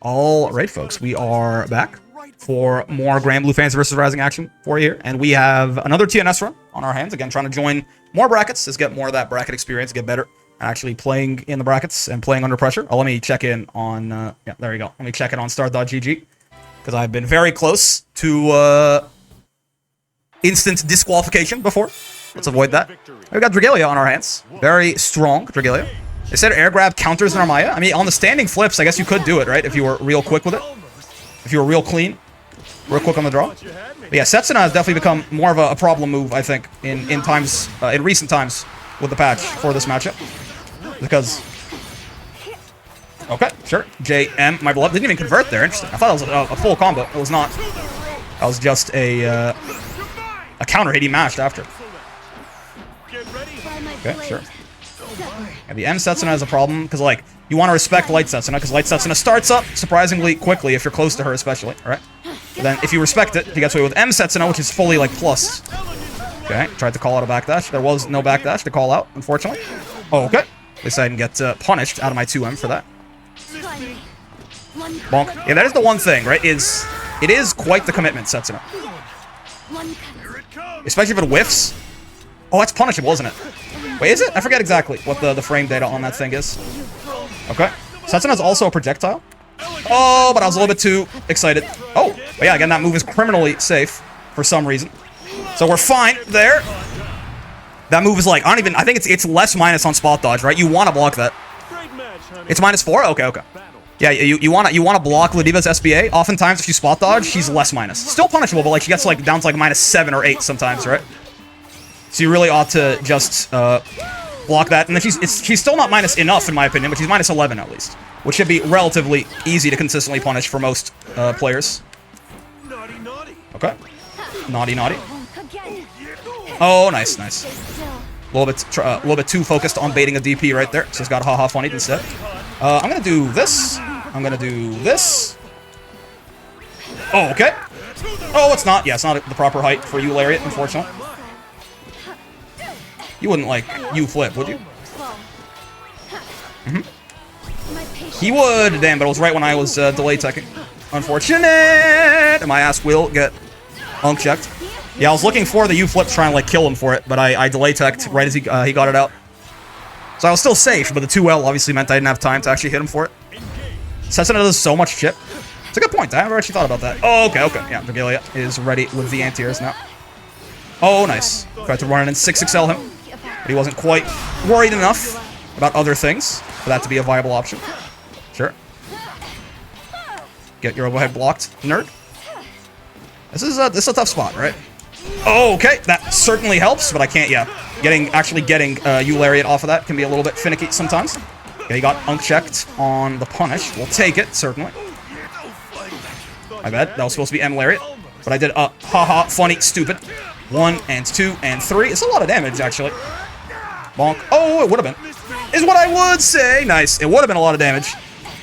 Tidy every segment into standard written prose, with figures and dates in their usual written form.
All right, folks, we are back for more Granblue Fans versus Rising action for you here, and we have another TNS run on our hands. Again, trying to join more brackets, just get more of that bracket experience, get better at actually playing in the brackets and playing under pressure. Oh, let me check in on, yeah, there you go. Let me check in on start.gg, because I've been very close to instant disqualification before. Let's avoid that. We've got Dragalia on our hands. Very strong Dragalia. They said air grab counters Narmaya. I mean, on the standing flips, I guess you could do it, right? If you were real quick with it. If you were real clean. Real quick on the draw. But yeah, Setsuna has definitely become more of a problem move, I think, in recent times with the patch for this matchup. Because... Okay, sure. JM, my beloved. Didn't even convert there. Interesting. I thought it was a full combo. It was not. That was just a counter hit he mashed after. Okay, sure. Yeah, the M Setsuna is a problem, because, like, you want to respect Light Setsuna, because Light Setsuna starts up surprisingly quickly if you're close to her, especially, alright? Then, if you respect it, he gets away with M Setsuna, which is fully, like, plus. Okay, tried to call out a backdash. There was no backdash to call out, unfortunately. Oh, okay. At least I didn't get punished out of my 2M for that. Bonk. Yeah, that is the one thing, right? It is quite the commitment, Setsuna. Especially if it whiffs. Oh, that's punishable, isn't it? Wait, is it? I forget exactly what the frame data on that thing is. Okay. Setsuna's also a projectile. Oh, but I was a little bit too excited. Oh, but yeah, again, that move is criminally safe for some reason. So we're fine there. That move is like, I think it's less minus on spot dodge, right? You want to block that. It's -4? Okay, okay. Yeah, you want to block Ladiva's SBA. Oftentimes, if you spot dodge, she's less minus. Still punishable, but like she gets like down to like -7 or 8 sometimes, right? So you really ought to just block that. And then she's still not minus enough, in my opinion, but she's -11 at least. Which should be relatively easy to consistently punish for most players. Okay. Naughty, naughty. Oh, nice, nice. A little bit too focused on baiting a DP right there. So it's got haha funny instead. I'm going to do this. I'm going to do this. Oh, okay. Oh, it's not. Yeah, it's not the proper height for you, Lariat, unfortunately. You wouldn't, like, flip, would you? Mm-hmm. He would. Damn, but it was right when I was delay teching. Unfortunate! My ass will get unk-checked. Yeah, I was looking for the flip to try and, like, kill him for it, but I delay teched right as he got it out. So I was still safe, but the 2L obviously meant I didn't have time to actually hit him for it. Setsuna does so much chip. It's a good point. I never actually thought about that. Oh, okay, okay. Yeah, Dragalia is ready with the anti-airs now. Oh, nice. Tried to run it in 6XL him. But he wasn't quite worried enough about other things for that to be a viable option. Sure. Get your overhead blocked, nerd. This is a tough spot, right? Oh, okay. That certainly helps, but I can't, yeah. Actually getting Lariat off of that can be a little bit finicky sometimes. Okay, he got unk-checked on the punish. We'll take it, certainly. My bad. That was supposed to be M Lariat. But I did haha, funny, stupid. 1 and 2 and 3. It's a lot of damage, actually. Bonk. Oh, it would have been. Is what I would say. Nice. It would have been a lot of damage.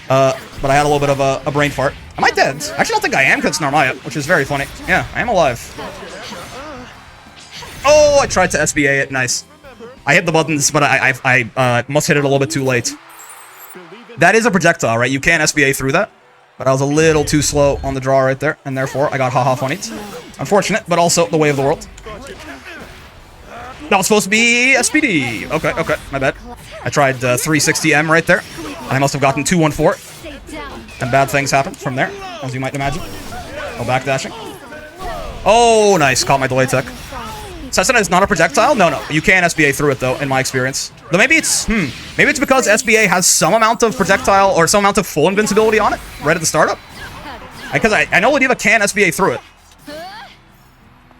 But I had a little bit of a brain fart. Am I dead? I actually don't think I am, because it's Narmaya, which is very funny. Yeah, I am alive. Oh, I tried to SBA it. Nice. I hit the buttons, but I must hit it a little bit too late. That is a projectile, right? You can SBA through that. But I was a little too slow on the draw right there, and therefore I got haha funny. Unfortunate, but also the way of the world. That was supposed to be SPD. Okay, okay, my bad. I tried 360M right there. I must have gotten 214. And bad things happened from there, as you might imagine. No backdashing. Oh, nice. Caught my delay tech. Setsuna is not a projectile? No, no. You can SBA through it, though, in my experience. Though maybe it's, maybe it's because SBA has some amount of projectile or some amount of full invincibility on it right at the startup. Because I know Ladiva can SBA through it.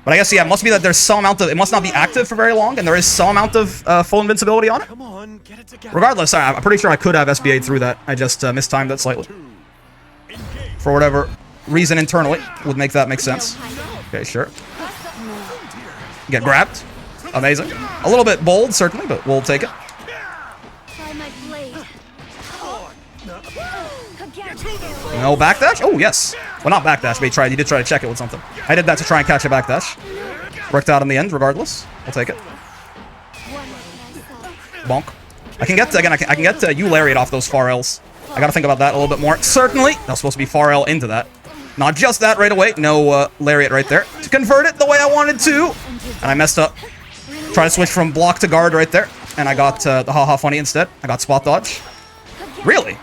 But I guess, yeah, it must be that there's some amount of... It must not be active for very long, and there is some amount of full invincibility on it. Regardless, I'm pretty sure I could have SBA'd through that. I just mistimed that slightly. For whatever reason internally would make that make sense. Okay, sure. Get grabbed. Amazing. A little bit bold, certainly, but we'll take it. No backdash? Oh, yes. Well, not backdash, but he did try to check it with something. I did that to try and catch a backdash. Worked out in the end, regardless. We'll take it. Bonk. I can get, again, I can get Lariat off those far L's. I gotta think about that a little bit more. Certainly. That was supposed to be far L into that. Not just that right away. No lariat right there. To convert it the way I wanted to. And I messed up. Try to switch from block to guard right there. And I got the haha funny instead. I got spot dodge. Really?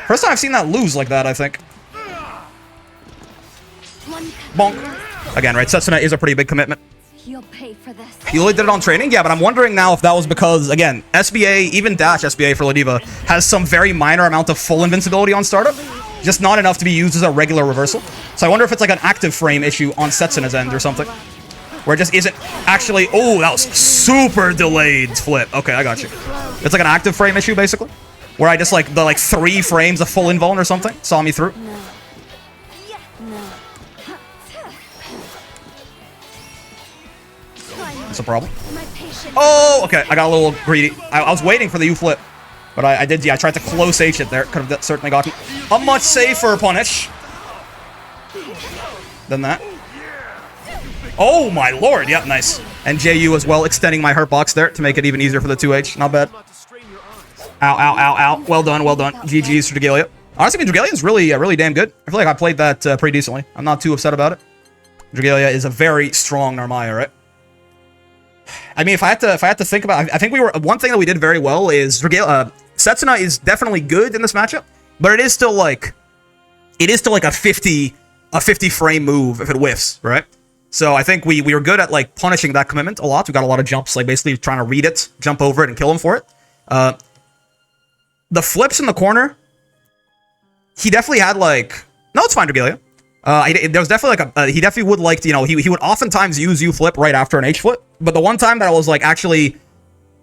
First time I've seen that lose like that, I think. Bonk. Again, right, Setsuna is a pretty big commitment. You'll pay for this. He only did it on training? Yeah, but I'm wondering now if that was because, again, SBA, even dash SBA for Ladiva, has some very minor amount of full invincibility on startup. Just not enough to be used as a regular reversal. So I wonder if it's like an active frame issue on Setsuna's end or something. Where it just isn't actually... Oh, that was super delayed flip. Okay, I got you. It's like an active frame issue, basically. Where I just like, the like 3 frames of full invuln or something saw me through. That's a problem. Oh, okay. I got a little greedy. I was waiting for the U flip. But I did, yeah, I tried to close H it there. Could have certainly gotten a much safer punish than that. Oh my lord. Yep, nice. And JU as well, extending my hurt box there to make it even easier for the 2H. Not bad. Ow, ow, ow, ow. Well done, well done. GG's to Dragalia. Honestly, Dragalia is really, really damn good. I feel like I played that pretty decently. I'm not too upset about it. Dragalia is a very strong Narmaya, right? I mean, if I had to think about, I think one thing that we did very well is Setsuna is definitely good in this matchup, but it is still like a 50 frame move if it whiffs, right? So I think we were good at like punishing that commitment a lot. We got a lot of jumps, like basically trying to read it, jump over it, and kill him for it. The flips in the corner, he definitely had like, no, it's fine, Dragalia. There was definitely like he definitely would like to, you know, he would oftentimes use U flip right after an H flip. But the one time that I was like actually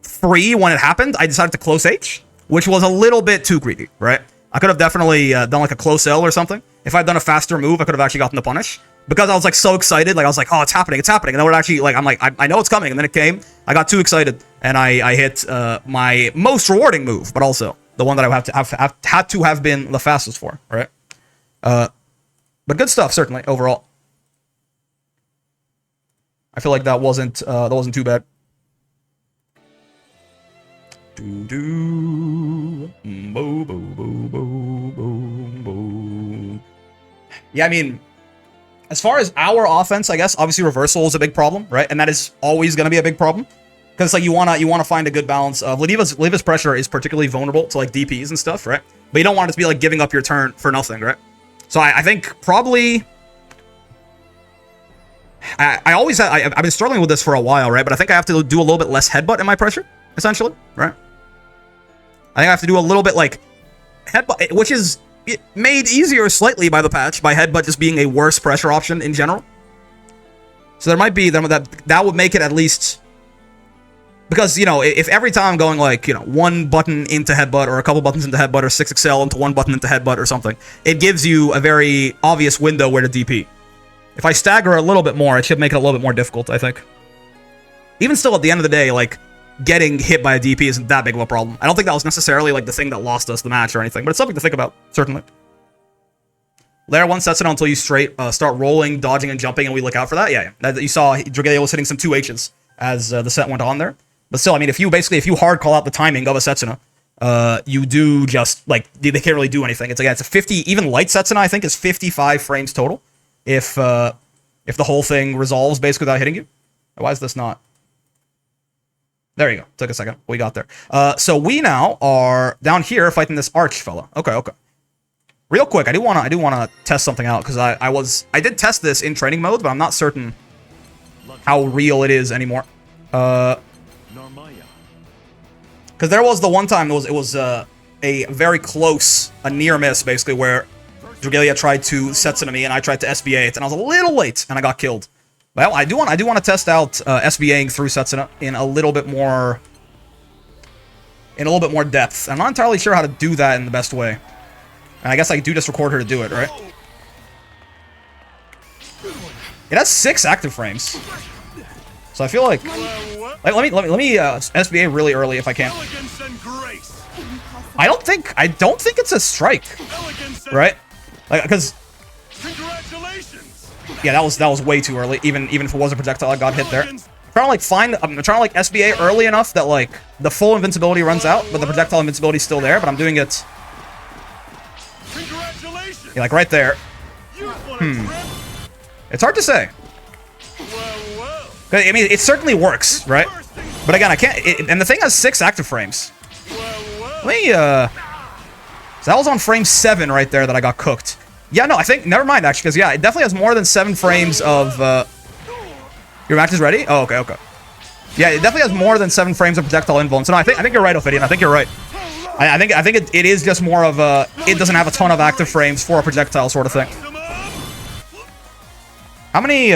free when it happened, I decided to close H, which was a little bit too greedy, right? I could have definitely done like a close L or something. If I'd done a faster move, I could have actually gotten the punish. Because I was like so excited, like I was like, oh, it's happening. And then it actually, like, I'm like, I know it's coming. And then it came. I got too excited, and I hit my most rewarding move, but also the one that I had to have been the fastest for, right? But good stuff, certainly, overall. I feel like that wasn't too bad. Yeah, I mean, as far as our offense, I guess obviously reversal is a big problem, right? And that is always going to be a big problem because like you wanna find a good balance of Ladiva's pressure is particularly vulnerable to like DPs and stuff, right? But you don't want it to be like giving up your turn for nothing, right? So I think probably I've been struggling with this for a while, right? But I think I have to do a little bit less headbutt in my pressure, essentially, right? I think I have to do a little bit like headbutt, which is made easier slightly by the patch, by headbutt just being a worse pressure option in general. So there might be that would make it at least, because, you know, if every time I'm going like, you know, 1 button into headbutt or a couple buttons into headbutt or 6XL into 1 button into headbutt or something, it gives you a very obvious window where to DP. If I stagger a little bit more, it should make it a little bit more difficult, I think. Even still, at the end of the day, like, getting hit by a DP isn't that big of a problem. I don't think that was necessarily like the thing that lost us the match or anything, but it's something to think about, certainly. Layer 1 sets it until you straight start rolling, dodging, and jumping, and we look out for that. Yeah. You saw Dragalia was hitting some 2Hs as the set went on there. But still, I mean, if you hard call out the timing of a Setsuna, you do just, like, they can't really do anything. It's like, it's a 50, even light Setsuna, I think, is 55 frames total if the whole thing resolves basically without hitting you. Why is this not? There you go. Took a second. We got there. So we now are down here fighting this arch fella. Okay. Real quick, I do wanna test something out because I did test this in training mode, but I'm not certain how real it is anymore. Because there was the one time it was a very close, a near miss basically, where Dragalia tried to Setsuna me and I tried to SBA it, and I was a little late and I got killed. Well, I do want to test out SBAing through Setsuna in a little bit more depth. I'm not entirely sure how to do that in the best way. And I guess I do just record her to do it, right? It has 6 active frames. So I feel like let me SBA really early if I can. I don't think it's a strike. Right? Like, because yeah, that was way too early. Even if it was a projectile, I got hit there. I'm trying to like SBA early enough that like the full invincibility runs out, but the projectile invincibility is still there. But I'm doing it Yeah, like right there. It's hard to say. I mean, it certainly works, right? But again, I can't... and the thing has 6 active frames. Let me, so that was on frame 7 right there that I got cooked. Yeah, no, I think... Never mind, actually, because, yeah, it definitely has more than 7 frames of, Your match is ready? Oh, okay, okay. Yeah, it definitely has more than 7 frames of projectile invuln. So, no, I think you're right, Ophidian. I think you're right. I think it is just more of a... It doesn't have a ton of active frames for a projectile sort of thing. How many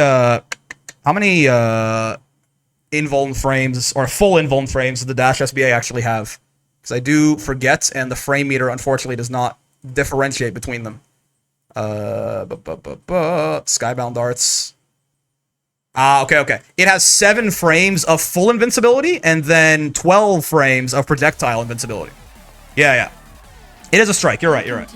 invuln frames, or full invuln frames, does the Dash SBA actually have? Because I do forget, and the frame meter, unfortunately, does not differentiate between them. Skybound darts. Ah, okay, okay. It has 7 frames of full invincibility, and then 12 frames of projectile invincibility. Yeah, yeah. It is a strike, you're right, you're right.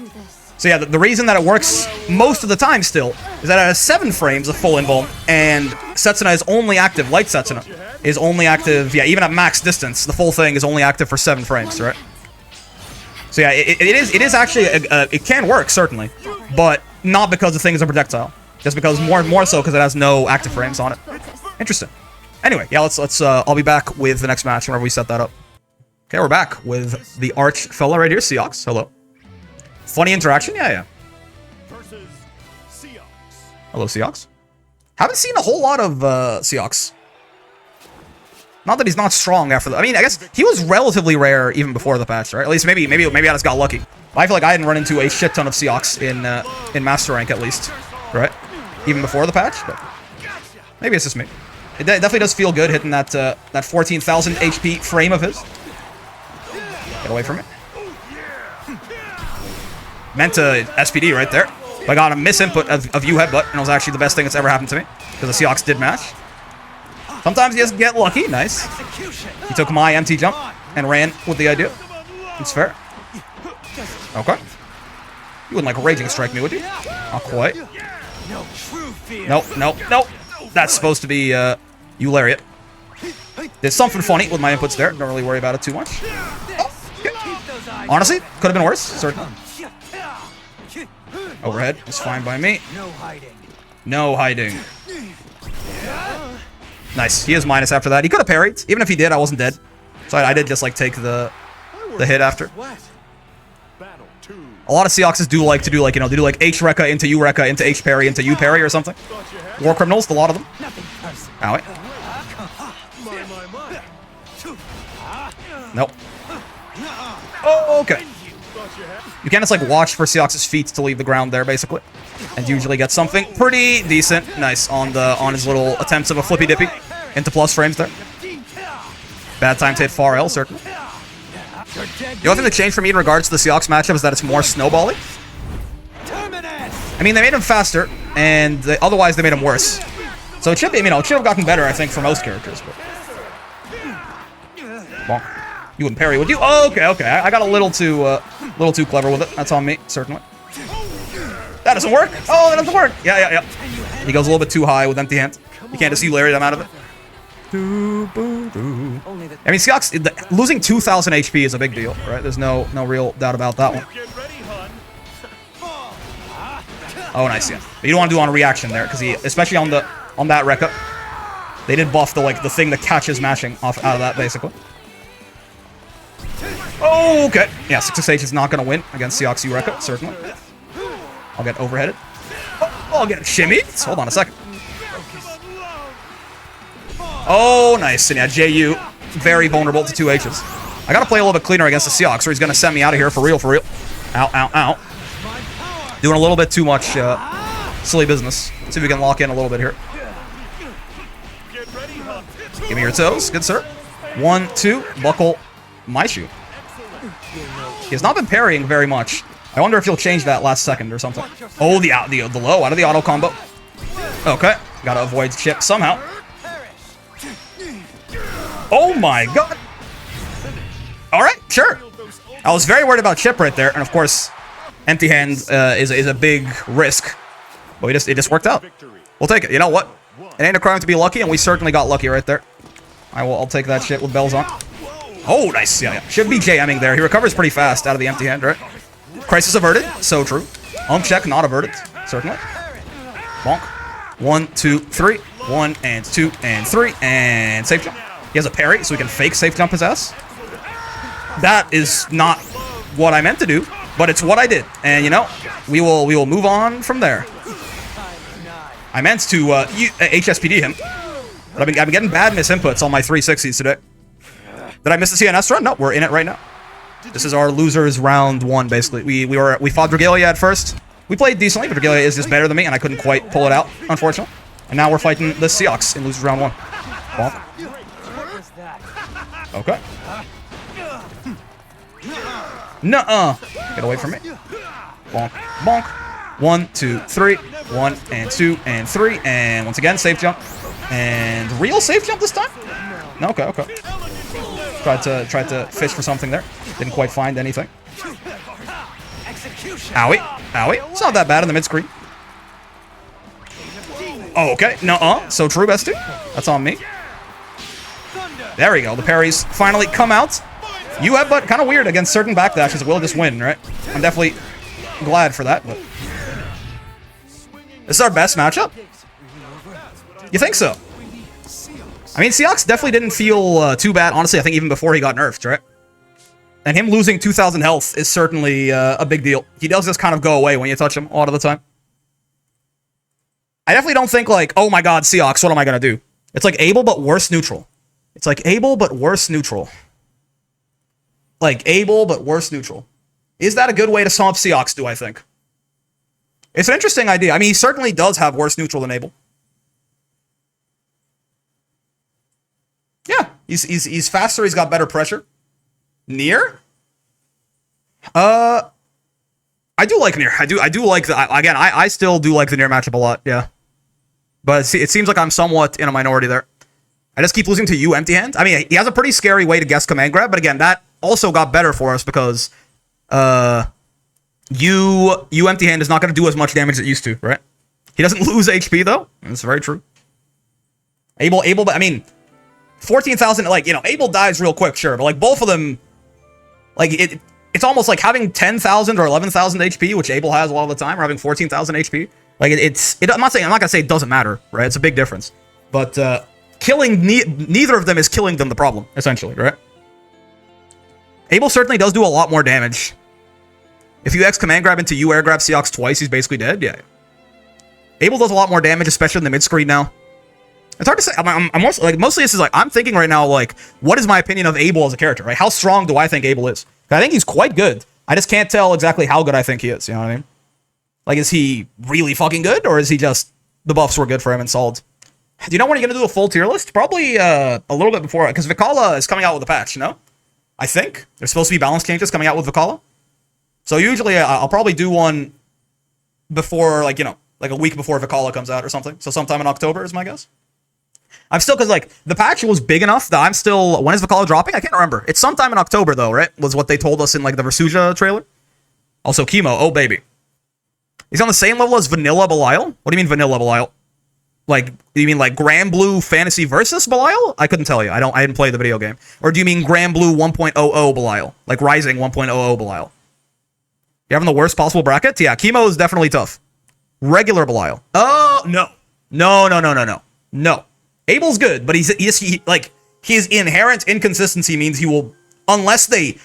So yeah, the reason that it works most of the time still is that it has 7 frames of full invuln, and Setsuna is only active, Light Setsuna is only active, yeah, even at max distance, the full thing is only active for 7 frames, right? So yeah, it is actually, it can work, certainly, but not because the thing is a projectile. Just because, more so because it has no active frames on it. Interesting. Anyway, yeah, let's I'll be back with the next match whenever we set that up. Okay, we're back with the arch fella right here, Seox. Hello. Funny interaction? Yeah, yeah. Versus Seox. Hello, Seox. Haven't seen a whole lot of Seox. Not that he's not strong after the... I mean, I guess he was relatively rare even before the patch, right? At least maybe I just got lucky. I feel like I didn't run into a shit ton of Seox in Master Rank, at least. Right? Even before the patch, but maybe it's just me. It definitely does feel good hitting that 14,000 HP frame of his. Get away from it. Meant to SPD right there. But I got a misinput of U headbutt, and it was actually the best thing that's ever happened to me. Because the Seox did match. Sometimes he doesn't get lucky. Nice. He took my empty jump and ran with the idea. It's fair. Okay. You wouldn't like raging strike me, would you? Not quite. Nope, nope, nope. That's supposed to be you lariat. Did something funny with my inputs there. Don't really worry about it too much. Oh, okay. Honestly, could have been worse. Certainly. Overhead is fine by me. No hiding. Nice. He is minus after that. He could have parried. Even if he did, I wasn't dead. So I did just like take the hit after. A lot of Seoxes do like to do like, you know, they do like H Rekka into U Rekka into H parry into U parry or something. War criminals, a lot of them. Owie. Nope. Oh, okay. You can't just like watch for Seox's feet to leave the ground there, basically, and usually get something pretty decent. Nice on his little attempts of a flippy dippy into plus frames there. Bad time to hit far L, certainly. The only thing that changed for me in regards to the Seox matchup is that it's more snowbally. I mean, they made him faster, and otherwise they made him worse. So it should be, you know, it should have gotten better, I think, for most characters. But... Bonk. You wouldn't parry, would you? Oh, okay, okay. I got a little too clever with it. That's on me, certainly. That doesn't work. Oh, that doesn't work. Yeah, yeah, yeah. He goes a little bit too high with empty hand. You can't just see Larry them out of it. I mean, Seox, losing 2,000 HP is a big deal, right? There's no real doubt about that one. Oh, nice, yeah. But you don't want to do on a reaction there, because especially on that Rekka, they did buff the thing that catches mashing out of that, basically. Oh, okay. Yeah, 6SH is not going to win against Seox U Rekka, certainly. I'll get overheaded. Oh, I'll get shimmy. Hold on a second. Oh, nice. And yeah, JU, very vulnerable to 2 H's. I gotta play a little bit cleaner against the Seox, or he's gonna send me out of here for real, for real. Ow, ow, ow. Doing a little bit too much silly business. Let's see if we can lock in a little bit here. Give me your toes. Good, sir. 1, 2. Buckle my shoe. He has not been parrying very much. I wonder if he'll change that last second or something. Oh, the low out of the auto combo. Okay. Gotta avoid chip somehow. Oh my god. Alright, sure. I was very worried about chip right there, and of course, empty hand is a big risk. But it just worked out. We'll take it. You know what? It ain't a crime to be lucky, and we certainly got lucky right there. I'll take that shit with bells on. Oh, nice. Yeah, yeah. Should be JMing there. He recovers pretty fast out of the empty hand, right? Crisis averted. So true. Check, not averted. Certainly. Bonk. 1, 2, 3. 1 and 2 and 3. And safe jump. He has a parry, so we can fake safe jump his ass. That is not what I meant to do, but it's what I did. And, you know, we will move on from there. I meant to HSPD him, but I've been getting bad misinputs on my 360s today. Did I miss the TNS run? No, we're in it right now. This is our losers round 1, basically. We fought Dragalia at first. We played decently, but Dragalia is just better than me, and I couldn't quite pull it out, unfortunately. And now we're fighting the Seox in losers round 1. Bonk. Okay. Nuh-uh. Get away from me. Bonk. Bonk. 1, 2, 3. 1 and 2 and 3. And once again, safe jump. And real safe jump this time? No, okay, okay. Tried to fish for something there. Didn't quite find anything. Owie. Owie. It's not that bad in the mid-screen. Oh, okay. Nuh-uh. So true, bestie. That's on me. There we go. The parries finally come out. You have, but kind of weird against certain backdashes. Will just win, right? I'm definitely glad for that, but this is our best matchup? You think so? I mean, Seox definitely didn't feel too bad, honestly, I think even before he got nerfed, right? And him losing 2,000 health is certainly a big deal. He does just kind of go away when you touch him a lot of the time. I definitely don't think like, oh my god, Seox, what am I gonna do? It's like Abel, but worse neutral. It's like Abel, but worse neutral. Like Abel, but worse neutral. Is that a good way to sum up Seox, do I think? It's an interesting idea. I mean, he certainly does have worse neutral than Abel. Yeah, he's faster, he's got better pressure. Nier? I do like Nier. I do like the, again, I still do like the Nier matchup a lot, yeah. But it seems like I'm somewhat in a minority there. I just keep losing to you empty hand. I mean, he has a pretty scary way to guess command grab, but again, that also got better for us because you empty hand is not going to do as much damage as it used to, right? He doesn't lose HP though. That's very true. Abel, but I mean, 14,000, like, you know, Abel dies real quick, sure, but like both of them, like it's almost like having 10,000 or 11,000 HP, which Abel has a lot of the time, or having 14,000 HP. Like I'm not gonna say it doesn't matter, right? It's a big difference, but killing neither of them is killing them the problem, essentially, right? Abel certainly does do a lot more damage. If you X command grab into you air grab Seox twice, he's basically dead. Yeah. Abel does a lot more damage, especially in the mid screen now. It's hard to say. I'm mostly this is like I'm thinking right now, like, what is my opinion of Abel as a character, right? How strong do I think Abel is? I think he's quite good. I just can't tell exactly how good I think he is. You know what I mean? Like, is he really fucking good, or is he just the buffs were good for him and solid? Do you know when you're gonna do a full tier list? Probably a little bit before, because Vikala is coming out with a patch. You know, I think there's supposed to be balance changes coming out with Vikala. So usually I'll probably do one before, like, you know, like a week before Vikala comes out or something. So sometime in October is my guess. I'm still, because like the patch was big enough that I'm still, when is Vikala dropping? I can't remember. It's sometime in October though, right? Was what they told us in like the Versuja trailer. Also Kemo, oh baby. He's on the same level as Vanilla Belial? What do you mean Vanilla Belial? Like, do you mean like Granblue Fantasy versus Belial? I couldn't tell you. I didn't play the video game. Or do you mean Granblue 1.00 Belial? Like Rising 1.00 Belial? You having the worst possible bracket? Yeah, Kemo is definitely tough. Regular Belial. Oh, no. No. Abel's good, but his inherent inconsistency means he will, unless they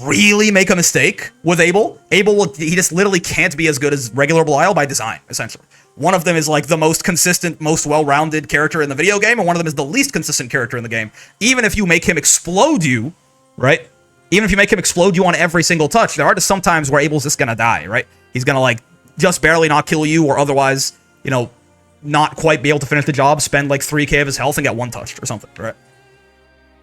really make a mistake with Abel he just literally can't be as good as regular Belial by design, essentially. One of them is like the most consistent, most well-rounded character in the video game, and one of them is the least consistent character in the game. Even if you make him explode you, right? Even if you make him explode you on every single touch, there are just some times where Abel's just gonna die, right? He's gonna like just barely not kill you, or otherwise, you know, not quite be able to finish the job, spend like 3k of his health and get one touched or something, right?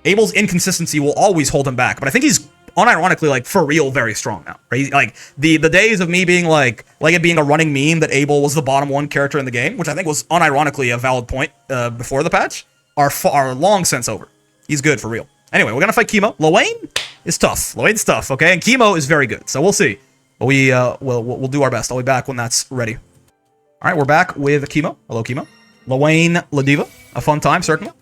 Abel's inconsistency will always hold him back, but I think he's unironically, like, for real, very strong now, right? He's, like, the days of me being like it being a running meme that Abel was the bottom one character in the game, which I think was unironically a valid point before the patch, are long since over. He's good for real. Anyway, we're gonna fight Kemo. Lowain is tough. Lowain's tough, okay? And Kemo is very good, so we'll see. But we'll do our best. I'll be back when that's ready. All right, we're back with Kemo. Hello, Kemo. Lowain Ladiva. A fun time, certainly.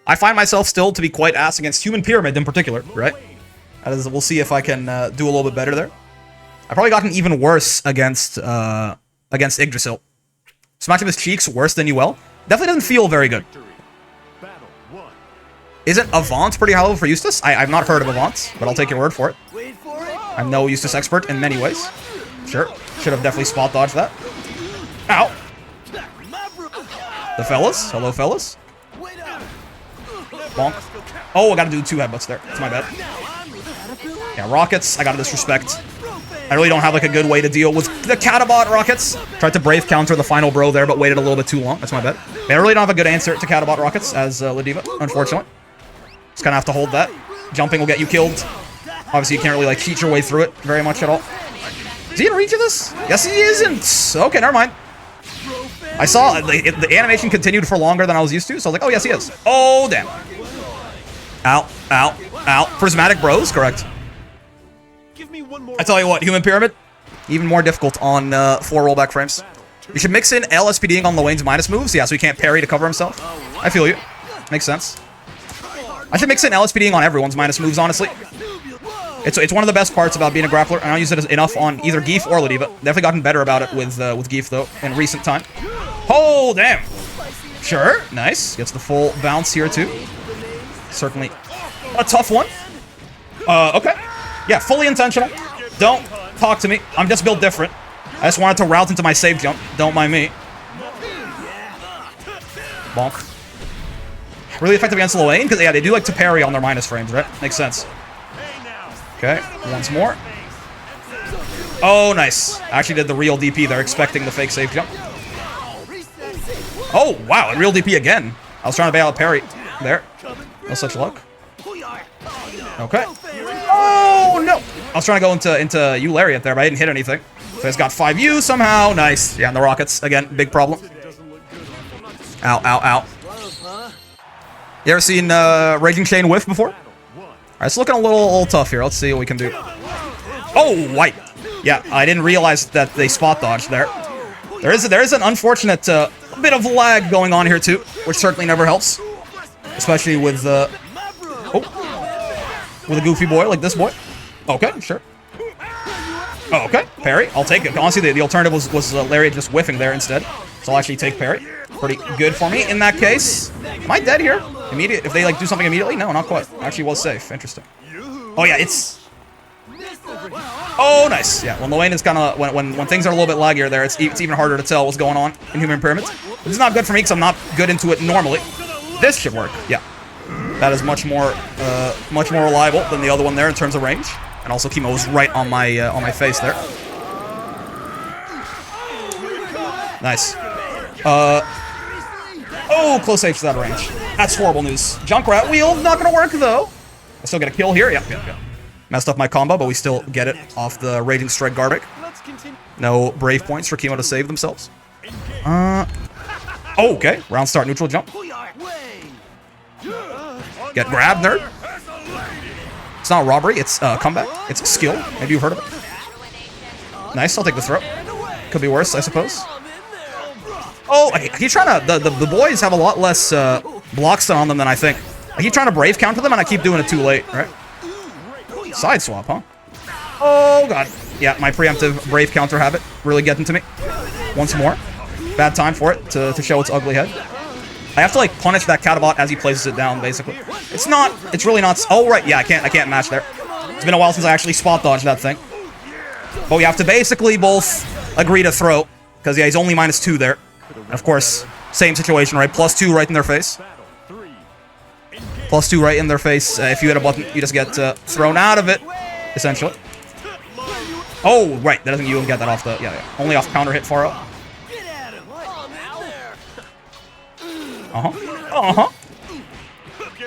I find myself still to be quite ass against Human Pyramid in particular, right? We'll see if I can do a little bit better there. I probably gotten even worse against Yggdrasil. Smashing his cheeks worse than UL. Definitely doesn't feel very good. Battle 1. Isn't Avant pretty high level for Eustace? I've not heard of Avant, but I'll take your word for it. Wait for it. I'm no Eustace expert in many ways. Sure. Should have definitely spot dodged that. Ow. The fellas. Hello, fellas. Wait up. Bonk. Oh, I gotta do 2 headbutts there. That's my bad. Yeah, rockets. I gotta disrespect. I really don't have like a good way to deal with the Catabot rockets. Tried to brave counter the final bro there, but waited a little bit too long. That's my bad. I really don't have a good answer to Catabot rockets as Ladiva, unfortunately. Just kind of have to hold that. Jumping will get you killed. Obviously, you can't really like cheat your way through it very much at all. Is he in reach of this? Yes, he isn't. Okay, never mind. I saw the animation continued for longer than I was used to, so I was like, oh, yes, he is. Oh, damn. Ow, ow, ow. Prismatic bros, correct. Give me one more. I tell you what, Human Pyramid, even more difficult on 4 rollback frames. You should mix in LSPDing on Lowain's minus moves, yeah, so he can't parry to cover himself. I feel you. Makes sense. I should mix in LSPDing on everyone's minus moves, honestly. It's one of the best parts about being a grappler. I don't use it as enough on either Geef or Ladiva. Definitely gotten better about it with Geef, though, in recent time. Oh, damn. Sure, nice. Gets the full bounce here, too. Certainly a tough one. Okay. Yeah, fully intentional. Don't talk to me. I'm just built different. I just wanted to route into my save jump. Don't mind me. Bonk. Really effective against Lowain, because, yeah, they do like to parry on their minus frames, right? Makes sense. Okay, once more. Oh, nice. I actually did the real DP there, expecting the fake save jump. Oh, wow, and real DP again. I was trying to bail out parry there. No such luck. Okay. Oh, no. I was trying to go into U Lariat there, but I didn't hit anything. So he's got 5U somehow. Nice. Yeah, and the rockets. Again, big problem. Ow, ow, ow. You ever seen Raging Chain whiff before? Alright, it's looking a little tough here. Let's see what we can do. Oh, white. Yeah, I didn't realize that they spot dodged there. There is an unfortunate bit of lag going on here too, which certainly never helps. Especially with with a goofy boy like this boy. Okay, sure. Oh, okay, parry. I'll take it. Honestly, the alternative was Lariat just whiffing there instead. So I'll actually take parry. Pretty good for me in that case. Am I dead here? Immediate? If they like do something immediately? No, not quite. Actually was safe. Interesting. Oh yeah, it's... Oh, nice. Yeah, when Lowain is kind of... When things are a little bit laggier there, it's even harder to tell what's going on in Human Pyramids. This is not good for me because I'm not good into it normally. This should work. Yeah. That is much more reliable than the other one there in terms of range. And also Kemo was right on my face there. Nice. Oh, close H to that range. That's horrible news. Junkrat wheel, not gonna work though. I still get a kill here. Yep. Messed up my combo, but we still get it off the Raging Strike Garbic. No brave points for Kemo to save themselves. Oh, okay. Round start, neutral jump. Get grabbed, nerd. It's not robbery, it's comeback. It's skill. Maybe you've heard of it. Nice, I'll take the throw. Could be worse, I suppose. Oh, I keep trying to... The boys have a lot less block stun on them than I think. I keep trying to brave counter them, and I keep doing it too late, right? Side swap, huh? Oh, God. Yeah, my preemptive brave counter habit really getting to me. Once more. Bad time for it to show its ugly head. I have to, like, punish that Catabot as he places it down, basically. It's really not... Oh, right, yeah, I can't match there. It's been a while since I actually spot dodged that thing. But we have to basically both agree to throw. Because, yeah, he's only -2 there. And of course, same situation, right? +2 right in their face. +2 right in their face. If you hit a button, you just get thrown out of it, essentially. Oh, right. That doesn't you get that off the... Yeah. Only off counter hit far up.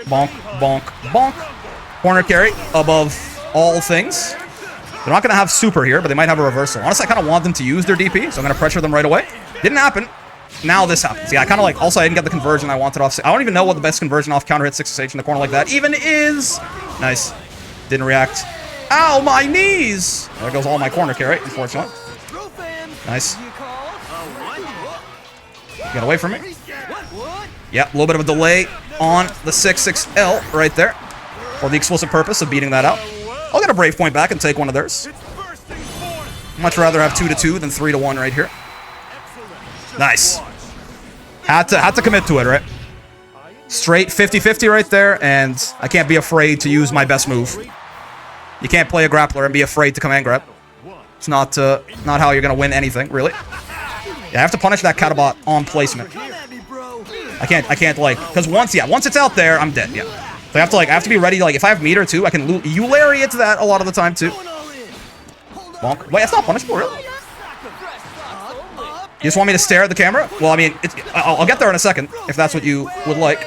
Bonk, bonk, bonk. Corner carry above all things. They're not going to have super here, but they might have a reversal. Honestly, I kind of want them to use their DP, so I'm going to pressure them right away. Didn't happen. Now this happens. Yeah, I kind of like... Also, I didn't get the conversion I wanted off... I don't even know what the best conversion off counter hit 6SH in the corner like that even is. Nice. Didn't react. Ow, my knees! There goes all my corner carry, unfortunately. Nice. Get away from me. Yeah, a little bit of a delay on the 6-6L right there. For the explicit purpose of beating that out. I'll get a brave point back and take one of theirs. Much rather have 2-2 than 3-1 right here. Nice. Had to commit to it, right? Straight 50-50 right there, and I can't be afraid to use my best move. You can't play a grappler and be afraid to command grab. It's not how you're gonna win anything, really. Yeah, I have to punish that Catabot on placement. I can't like, because once it's out there, I'm dead. Yeah, so I have to be ready. Like, if I have meter too, I can Eulariat that a lot of the time too. Bonk. Wait, that's not punishable, really? You just want me to stare at the camera? Well, I mean, I'll get there in a second if that's what you would like.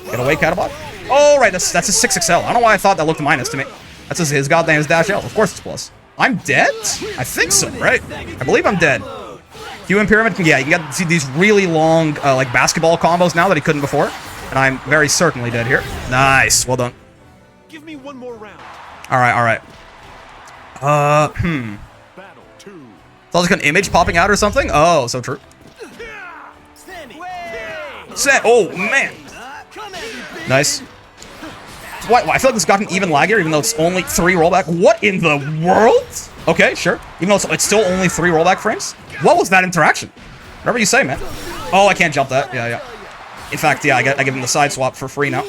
Get away, Catabot. Oh, right, that's a 6XL. I don't know why I thought that looked minus to me. That's just his goddamn dash L. Of course it's plus. I'm dead? I think so, right? I believe I'm dead. Human Pyramid, yeah, you can see these really long, like, basketball combos now that he couldn't before. And I'm very certainly dead here. Nice. Well done. Give me one more round. Alright. Battle 2. It's like an image popping out or something? Oh, so true. Oh, man. Nice. Why? I feel like this got an even laggier, even though it's only 3 rollback. What in the world? Okay, sure. Even though it's still only 3 rollback frames? What was that interaction? Whatever you say, man. Oh, I can't jump that. Yeah. In fact, yeah, I give him the side swap for free now.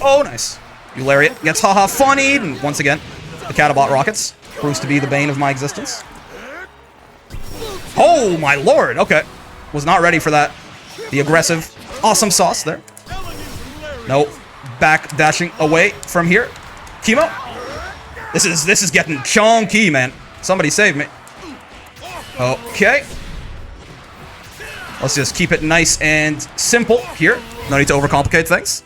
Oh, nice. Eulariat gets haha funnied, and once again, the Catabot rockets. Proves to be the bane of my existence. Oh, my lord. Okay. Was not ready for that. The aggressive, awesome sauce there. Nope. Back dashing away from here. Kemo. This is getting chunky, man. Somebody save me. Okay. Let's just keep it nice and simple here. No need to overcomplicate things.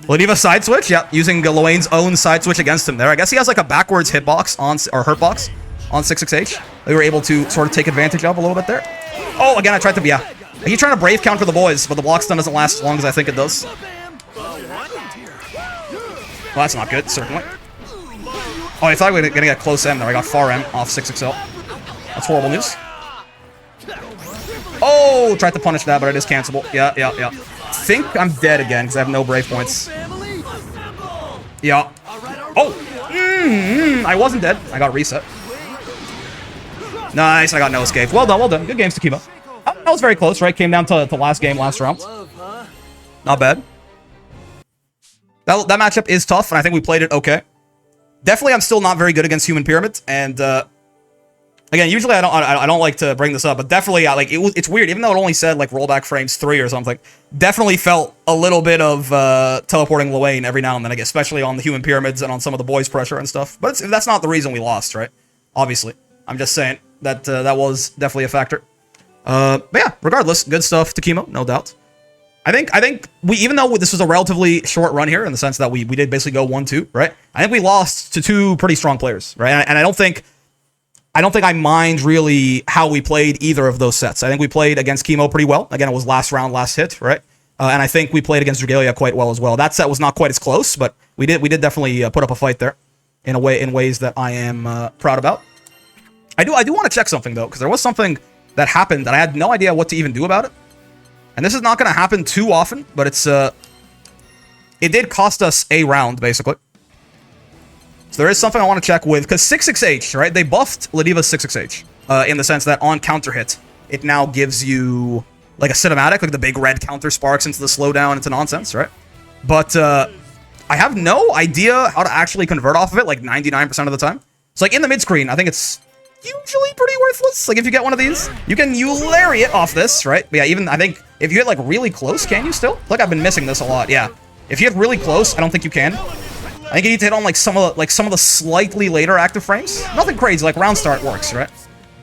Ladiva side switch, yeah, using Loane's own side switch against him there. I guess he has like a backwards hitbox on, or hurtbox on 6XH. They were able to sort of take advantage of a little bit there. Oh, again, I tried to, yeah. He's trying to brave counter the boys, but the block stun doesn't last as long as I think it does. Well, that's not good, certainly. Oh, I thought we were gonna get close M there. I got far M off 6XL. That's horrible news. Oh, tried to punish that, but it is cancelable. Yeah. Think I'm dead again because I have no brave points. Yeah. Oh! I wasn't dead. I got reset. Nice, I got no escape. Well done. Good games to Kemo. That was very close, right? Came down to last game, last round. Not bad. That matchup is tough, and I think we played it okay. Definitely, I'm still not very good against Human Pyramid, and again, usually I don't like to bring this up, but definitely, it's weird. Even though it only said like rollback frames 3 or something, definitely felt a little bit of teleporting Loane every now and then, especially on the Human Pyramids and on some of the boys' pressure and stuff. But that's not the reason we lost, right? Obviously, I'm just saying that that was definitely a factor. But yeah, regardless, good stuff to Kemo, no doubt. I think we, even though this was a relatively short run here in the sense that we did basically go 1-2, right? I think we lost to 2 pretty strong players, right? And I don't think I mind really how we played either of those sets. I think we played against Kemo pretty well. Again, it was last round, last hit, right? And I think we played against Dragalia quite well as well. That set was not quite as close, but we did definitely put up a fight there in ways that I am proud about. I do want to check something though, because there was something that happened that I had no idea what to even do about it. And this is not going to happen too often, but it did cost us a round, basically. So there is something I want to check with, because 6XH, right? They buffed Ladiva's 6XH in the sense that on counter hit, it now gives you like a cinematic, like the big red counter sparks into the slowdown. It's nonsense, right? But I have no idea how to actually convert off of it, like 99% of the time. So like in the mid screen, I think it's usually pretty worthless. Like if you get one of these, you can Eulariat off this, right? But yeah, even I think if you hit like really close, can you still? Like I've been missing this a lot. Yeah, if you hit really close, I don't think you can. I think you need to hit on like some of the slightly later active frames. Nothing crazy, like round start works, right?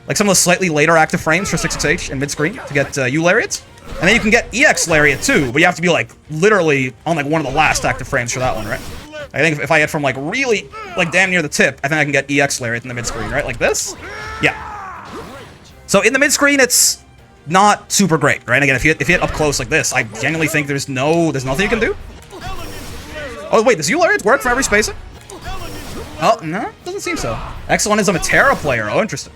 Like some of the slightly later active frames for 6XH and mid screen to get Eulariat. And then you can get EX Lariat too, but you have to be like literally on like one of the last active frames for that one, right? I think if I hit from like really like damn near the tip, I think I can get EX Lariat in the mid screen, right? Like this? Yeah. So in the mid screen, it's not super great, right? Again, if you hit up close like this, I genuinely think there's nothing you can do. Oh wait, does Eulariat work for every spacing? Oh no, doesn't seem so. Excellent is a Matera player. Oh, interesting.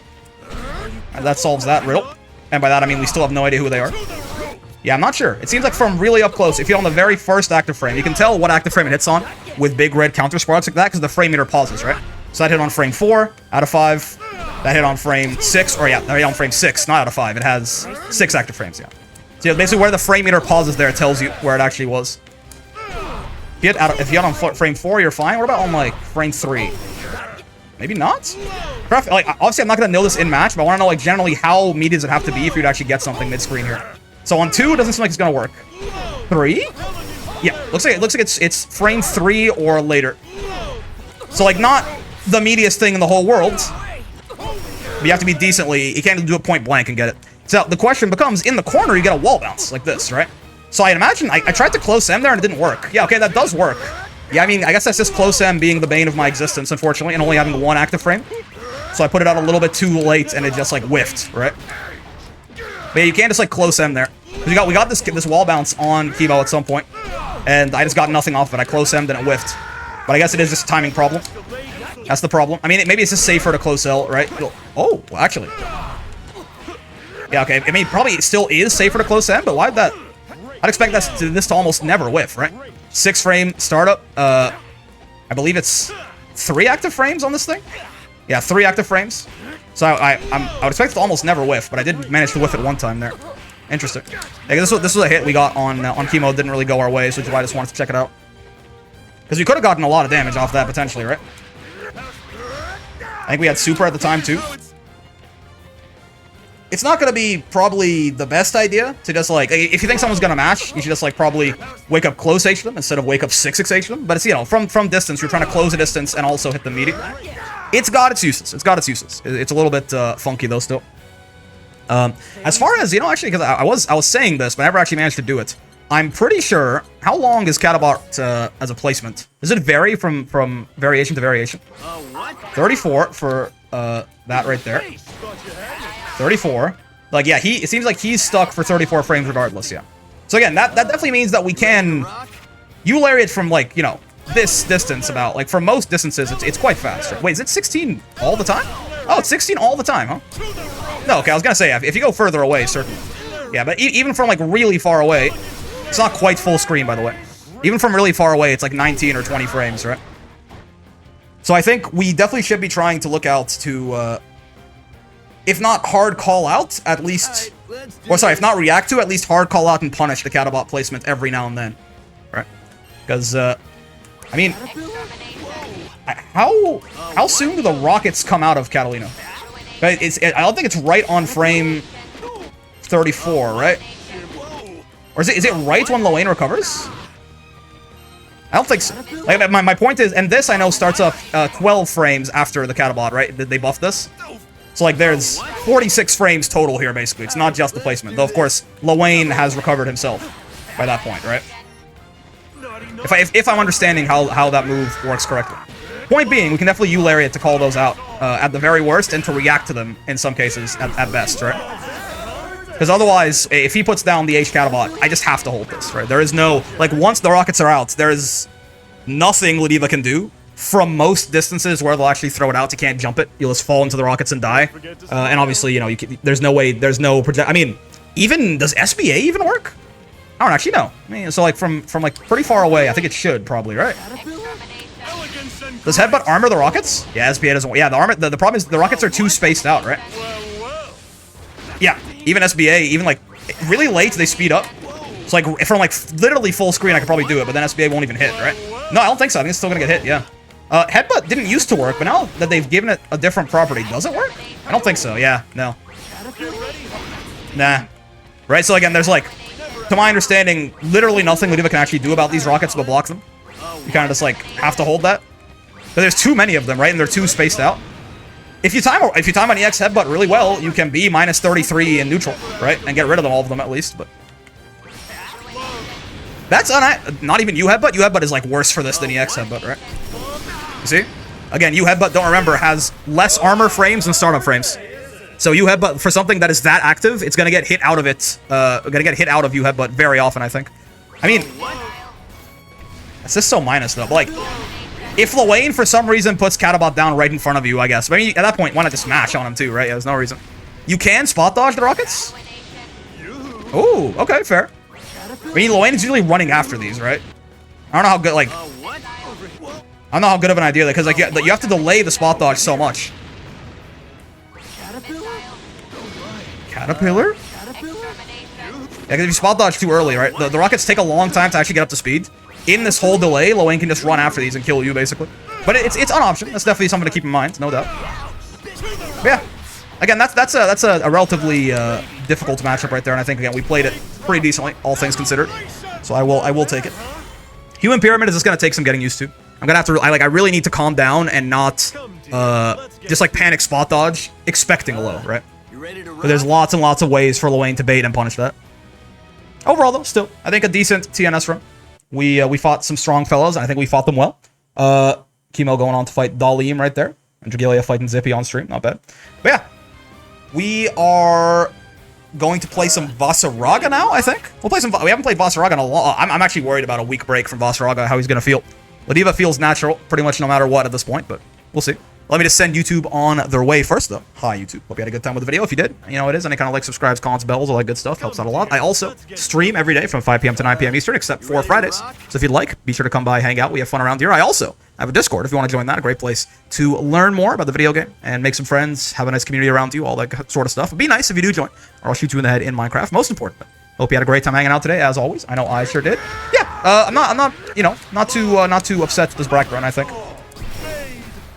And that solves that riddle. And by that I mean we still have no idea who they are. Yeah, I'm not sure. It seems like from really up close, if you're on the very first active frame, you can tell what active frame it hits on with big red counter sparks like that because the frame meter pauses, right? So that hit on frame 4 out of 5. That hit on frame 6, or yeah, that hit on frame 6, not out of 5. It has 6 active frames, yeah. So yeah, basically where the frame meter pauses there, it tells you where it actually was. If you hit on frame 4, you're fine. What about on, like, frame 3? Maybe not? Like, obviously, I'm not going to know this in match, but I want to know, like, generally how meaty does it have to be for you to actually get something mid-screen here. So on 2, it doesn't seem like it's going to work. 3? Yeah, looks like it's frame 3 or later. So, like, not the meatiest thing in the whole world. But you have to be decently... You can't do it point blank and get it. So the question becomes, in the corner, you get a wall bounce, like this, right? So I imagine, I tried to close M there and it didn't work. Yeah, okay, that does work. Yeah, I mean, I guess that's just close M being the bane of my existence, unfortunately, and only having 1 active frame. So I put it out a little bit too late and it just, like, whiffed, right? But yeah, you can't just, like, close M there. We got this wall bounce on Kemo at some point, and I just got nothing off of it. I close M'd and it whiffed. But I guess it is just a timing problem. That's the problem. I mean, maybe it's just safer to close L, right? Oh, actually. Yeah, okay. I mean, probably it still is safer to close M, but why'd that... I'd expect this to almost never whiff, right? 6 frame startup. I believe it's 3 active frames on this thing. Yeah, 3 active frames. So I would expect it to almost never whiff, but I did manage to whiff it 1 time there. Interesting. Yeah, this was a hit we got on Kemo. It didn't really go our way, so which is why I just wanted to check it out. Because we could have gotten a lot of damage off that potentially, right? I think we had super at the time too. It's not going to be probably the best idea to just, like, if you think someone's going to match, you should just, like, probably wake up close H them instead of wake up 6 H them. But it's, you know, from distance, you're trying to close a distance and also hit the meaty. It's got its uses. It's got its uses. It's a little bit funky, though, still. As far as, you know, actually, because I was saying this, but I never actually managed to do it. I'm pretty sure, how long is Catabot as a placement? Does it vary from variation to variation? 34 for that right there. 34. Like, yeah, it seems like he's stuck for 34 frames regardless, yeah. So again, that definitely means that we can Eulariat from, like, you know, this distance about. Like, for most distances, it's quite fast. Right? Wait, is it 16 all the time? Oh, it's 16 all the time, huh? No, okay, I was gonna say, if you go further away, certainly. Yeah, but even from, like, really far away, it's not quite full screen, by the way. Even from really far away, it's like 19 or 20 frames, right? So I think we definitely should be trying to look out to, if not hard call out, at least... Or sorry, if not react to, at least hard call out and punish the Catabot placement every now and then. Right? Because, I mean... How soon do the rockets come out of Catalina? I don't think it's right on frame 34, right? Or is it right when Loane recovers? I don't think so. Like, my point is, and this I know starts up 12 frames after the Catabot, right? Did they buff this? So, like, there's 46 frames total here, basically. It's not just the placement. Though, of course, Loane has recovered himself by that point, right? If I'm understanding how that move works correctly. Point being, we can definitely Eulariat to call those out at the very worst and to react to them in some cases at best, right? Because otherwise, if he puts down the H Catabot, I just have to hold this, right? There is no... Like, once the rockets are out, there is nothing Ladiva can do. From most distances where they'll actually throw it out, you can't jump it. You'll just fall into the rockets and die. And obviously, you know, there's no way, there's no project. I mean, even, does SBA even work? I don't actually know. I mean, so like from like pretty far away, I think it should probably, right? Does Headbutt armor the rockets? Yeah, SBA doesn't. Yeah, the problem is the rockets are too spaced out, right? Yeah, even SBA, even like really late, they speed up. So like from like literally full screen, I could probably do it, but then SBA won't even hit, right? No, I don't think so. I think it's still gonna get hit. Yeah. Headbutt didn't used to work, but now that they've given it a different property, does it work? I don't think so. Yeah, no. Nah. Right, so again, there's like, to my understanding, literally nothing Ladiva can actually do about these rockets but block them. You kind of just like have to hold that. But there's too many of them, right? And they're too spaced out. If you time an EX Headbutt really well, you can be minus 33 in neutral, right? And get rid of them, all of them at least, but... That's not even U Headbutt. U Headbutt is like worse for this than EX Headbutt, right? You see? Again, U Headbutt, don't remember, has less armor frames than startup frames. So U Headbutt, for something that is that active, it's gonna get hit out of it. Gonna get hit out of U Headbutt very often, I think. I mean, it's just so minus though. But like, if Loane for some reason puts Catabot down right in front of you, I guess. I mean, at that point, why not just smash on him too, right? Yeah, there's no reason. You can spot dodge the rockets. Ooh, okay, fair. I mean, Loane is usually running after these, right? I don't know how good, like... I I don't know how good of an idea that, because like you have to delay the spot dodge so much. Caterpillar? Yeah, because if you spot dodge too early, right? The rockets take a long time to actually get up to speed. In this whole delay, Lowain can just run after these and kill you, basically. But it's an option. That's definitely something to keep in mind, no doubt. But yeah. Again, that's a relatively difficult matchup right there, and I think, again, we played it pretty decently, all things considered. So I will take it. Human Pyramid is just going to take some getting used to. I'm going to have to... I really need to calm down and not just, like, panic spot dodge, expecting a low, right? But there's lots and lots of ways for Lowain to bait and punish that. Overall, though, still, I think a decent TNS run. We fought some strong fellows, and I think we fought them well. Kemo going on to fight Dalim right there. And Dragalia fighting Zippy on stream. Not bad. But yeah. We are going to play some Vasaraga now, I think. We'll play some... We haven't played Vasaraga in a long... I'm actually worried about a week break from Vasaraga, how he's going to feel. Ladiva feels natural, pretty much no matter what at this point, but we'll see. Let me just send YouTube on their way first, though. Hi, YouTube. Hope you had a good time with the video. If you did, you know how it is. Any kind of like, subscribes, comments, bells, all that good stuff. Helps out a lot. I also stream every day from 5 p.m. to 9 p.m. Eastern, except for Fridays. So if you'd like, be sure to come by, hang out. We have fun around here. I also have a Discord if you want to join that. A great place to learn more about the video game and make some friends, have a nice community around you, all that sort of stuff. It'd be nice if you do join, or I'll shoot you in the head in Minecraft. Most importantly, hope you had a great time hanging out today, as always. I know I sure did. Yeah, I'm not, you know, not too upset with this bracket run, I think.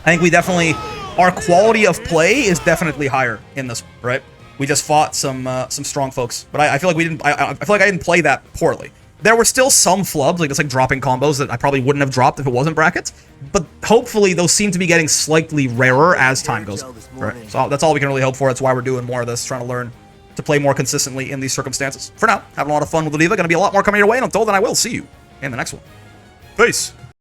I think we definitely... Our quality of play is definitely higher in this, right? We just fought some strong folks, but I feel like we didn't. I feel like I didn't play that poorly. There were still some flubs, like just like dropping combos that I probably wouldn't have dropped if it wasn't brackets. But hopefully those seem to be getting slightly rarer as time goes on. Right? So that's all we can really hope for. That's why we're doing more of this, trying to learn to play more consistently in these circumstances. For now, having a lot of fun with the Diva. Going to be a lot more coming your way, and until then, I will see you in the next one. Peace.